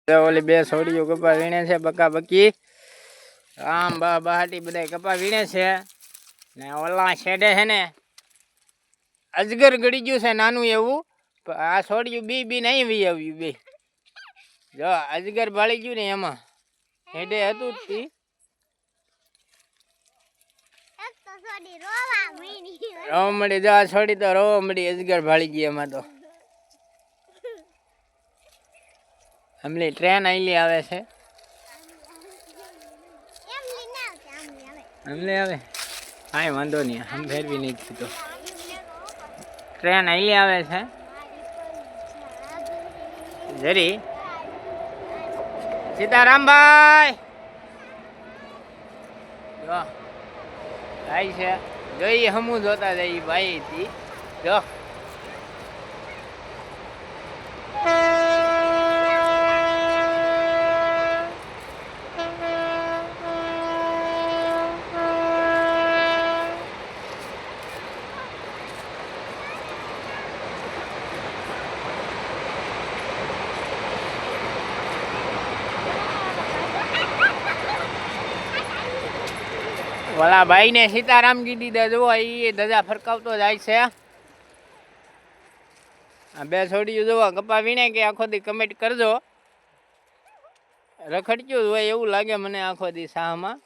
ઓલી બે છોડીઓ કપા વીણે છે બકા બકી આમ બહાટી બધા કપા વીણે છે ને ઓલા શેડે છે ને અજગર ગળી ગયું છે નાનું એવું આ છોડીયું બી નહીં વી આવ્યું બે જો અજગર બાળી ગયું ને એમાં હેડે હતું તી રોવા મળી જો આ છોડી તો રોવા મળી અજગર ભાળી ગઈ એમાં તો હમલી ટ્રેન આઈલી આવે છે હમલે આવે કાંઈ વાંધો નહીં હમ ફેરવી નહીં થતો ટ્રેન આઈલી આવે છે જરી સીતારામભાઈ જો ભાઈ છે જોઈએ હમું જોતા જઈએ ભાઈ હતી જો ઓલા ભાઈ ને સીતારામ કીધી દે જો એ ધજા ફરકાવતો જાય છે આ બે છોડીઓ જોવા કપા વીણે કે આખો દી કમેન્ટ કરજો રખડ્યું હોય એવું લાગે મને આખો દી સાહમાં